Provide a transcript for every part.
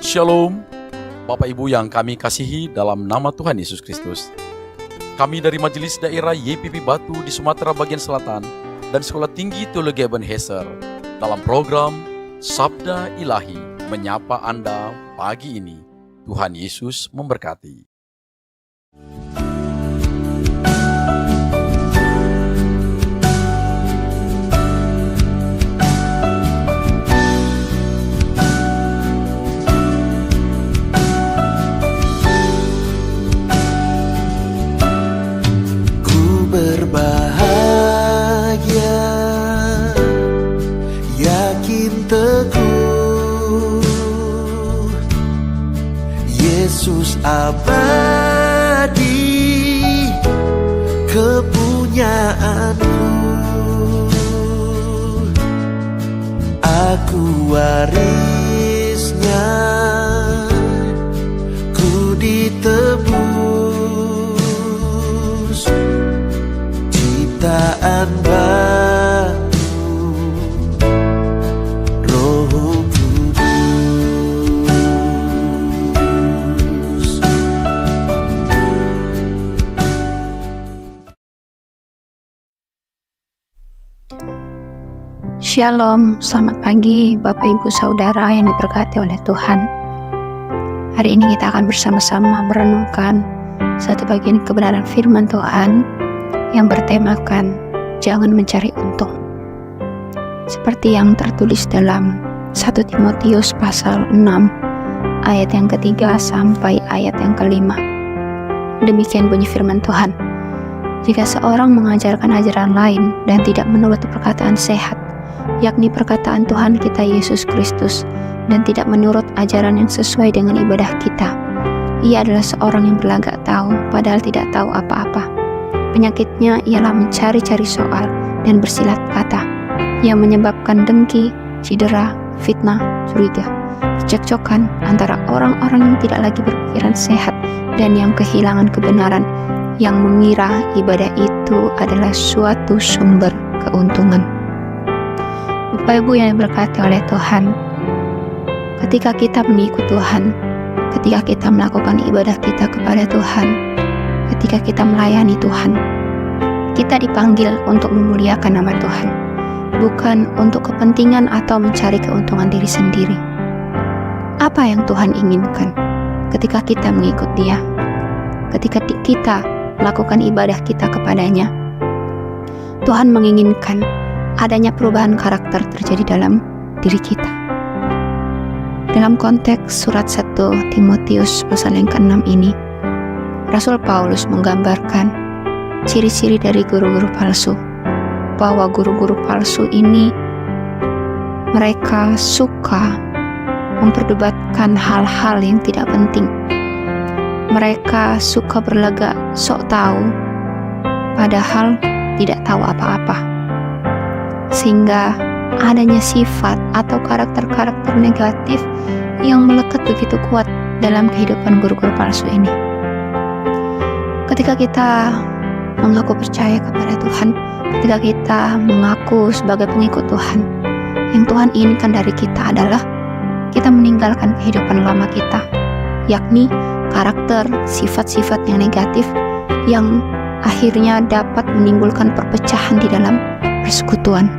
Shalom, Bapak Ibu yang kami kasihi dalam nama Tuhan Yesus Kristus. Kami dari Majelis Daerah YPP Batu di Sumatera Bagian Selatan dan Sekolah Tinggi Teologi Ebenezer dalam program Sabda Ilahi menyapa Anda pagi ini. Tuhan Yesus memberkati. Berbahagia, yakin teguh, Yesus abadi, kepunyaanku. Aku warisnya, ku ditebus, ciptaan baru, Roh Kudus. Shalom, selamat pagi Bapak Ibu Saudara yang diberkati oleh Tuhan. Hari ini kita akan bersama-sama merenungkan satu bagian kebenaran firman Tuhan yang bertemakan jangan mencari untung. Seperti yang tertulis dalam 1 Timotius pasal 6 ayat yang ketiga sampai ayat yang kelima. Demikian bunyi firman Tuhan. Jika seorang mengajarkan ajaran lain dan tidak menurut perkataan sehat, yakni perkataan Tuhan kita Yesus Kristus, dan tidak menurut ajaran yang sesuai dengan ibadah kita, ia adalah seorang yang berlagak tahu padahal tidak tahu apa-apa. Penyakitnya ialah mencari-cari soal dan bersilat kata, yang menyebabkan dengki, cedera, fitnah, curiga, kecekcokan antara orang-orang yang tidak lagi berpikiran sehat dan yang kehilangan kebenaran, yang mengira ibadah itu adalah suatu sumber keuntungan. Bapak Ibu yang diberkati oleh Tuhan, ketika kita mengikut Tuhan, ketika kita melakukan ibadah kita kepada Tuhan, ketika kita melayani Tuhan, kita dipanggil untuk memuliakan nama Tuhan, bukan untuk kepentingan atau mencari keuntungan diri sendiri. Apa yang Tuhan inginkan ketika kita mengikut Dia, ketika kita melakukan ibadah kita kepadanya? Tuhan menginginkan adanya perubahan karakter terjadi dalam diri kita. Dalam konteks surat 1 Timotius pasal yang ke-6 ini, Rasul Paulus menggambarkan ciri-ciri dari guru-guru palsu, bahwa guru-guru palsu ini mereka suka memperdebatkan hal-hal yang tidak penting. Mereka suka berlagak sok tahu padahal tidak tahu apa-apa, sehingga adanya sifat atau karakter-karakter negatif yang melekat begitu kuat dalam kehidupan guru-guru palsu ini. Ketika kita mengaku percaya kepada Tuhan, ketika kita mengaku sebagai pengikut Tuhan, yang Tuhan inginkan dari kita adalah kita meninggalkan kehidupan lama kita, yakni karakter, sifat-sifat yang negatif yang akhirnya dapat menimbulkan perpecahan di dalam persekutuan.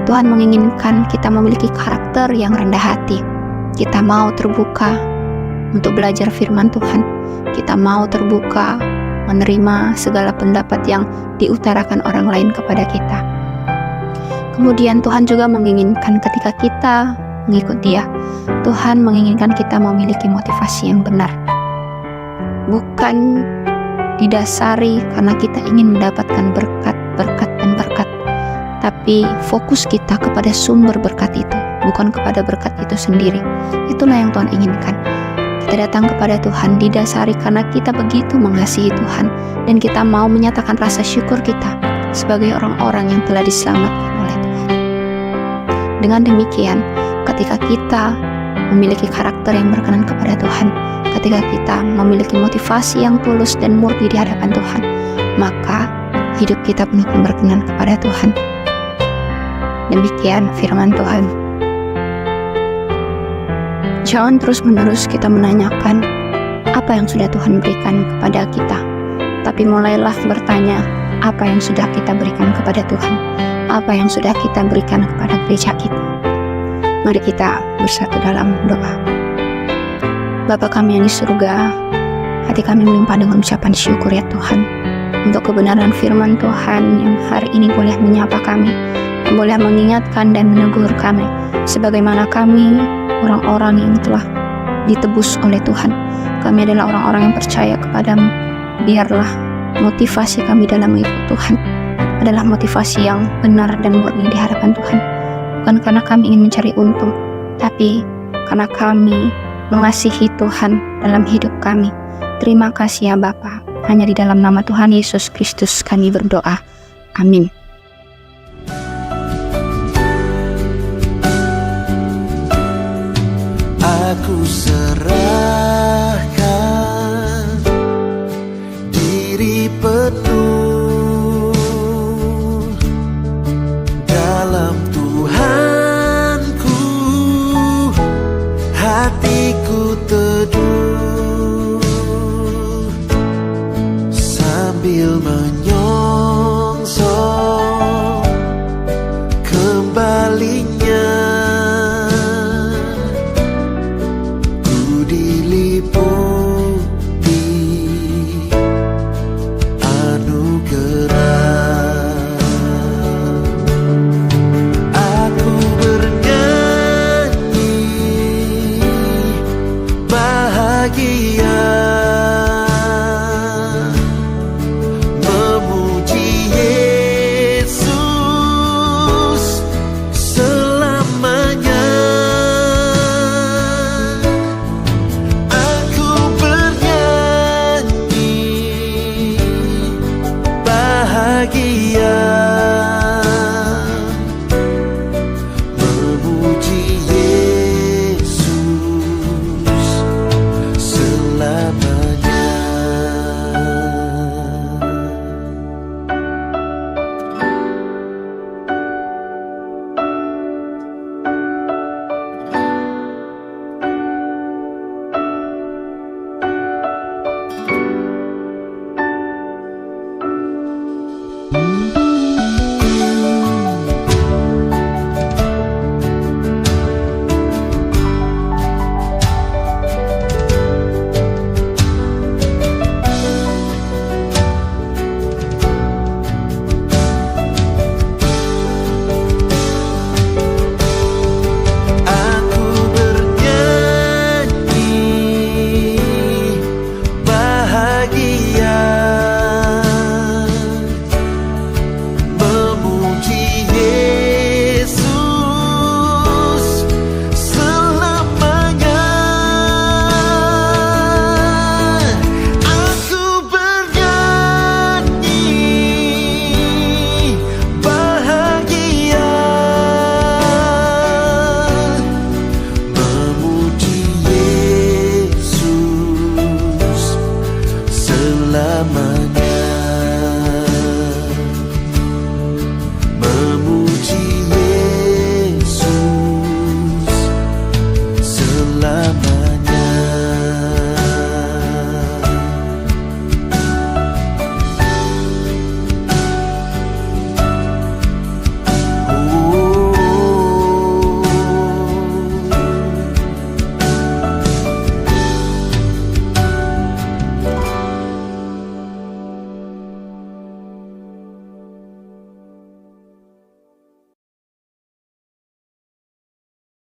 Tuhan menginginkan kita memiliki karakter yang rendah hati. Kita mau terbuka untuk belajar firman Tuhan. Kita mau terbuka menerima segala pendapat yang diutarakan orang lain kepada kita. Kemudian Tuhan juga menginginkan ketika kita mengikut Dia, Tuhan menginginkan kita memiliki motivasi yang benar. Bukan didasari karena kita ingin mendapatkan berkat dan berkat, tapi fokus kita kepada sumber berkat itu, bukan kepada berkat itu sendiri. Itulah yang Tuhan inginkan. Kita datang kepada Tuhan didasari karena kita begitu mengasihi Tuhan, dan kita mau menyatakan rasa syukur kita sebagai orang-orang yang telah diselamatkan oleh Tuhan. Dengan demikian, ketika kita memiliki karakter yang berkenan kepada Tuhan, ketika kita memiliki motivasi yang tulus dan murni di hadapan Tuhan, maka hidup kita penuh berkenan kepada Tuhan. Demikian firman Tuhan. Jangan terus-menerus kita menanyakan apa yang sudah Tuhan berikan kepada kita, tapi mulailah bertanya apa yang sudah kita berikan kepada Tuhan, apa yang sudah kita berikan kepada gereja kita. Mari kita bersatu dalam doa. Bapa kami yang di surga, hati kami melimpah dengan ucapan syukur ya Tuhan, untuk kebenaran firman Tuhan yang hari ini boleh menyapa kami, yang boleh mengingatkan dan menegur kami, sebagaimana kami orang-orang yang telah ditebus oleh Tuhan. Kami adalah orang-orang yang percaya kepadamu. Biarlah motivasi kami dalam mengikut Tuhan adalah motivasi yang benar dan murni di hadapan Tuhan. Bukan karena kami ingin mencari untung, tapi karena kami mengasihi Tuhan dalam hidup kami. Terima kasih ya Bapa. Hanya di dalam nama Tuhan Yesus Kristus kami berdoa. Amin. Aku serahkan diri penuh dalam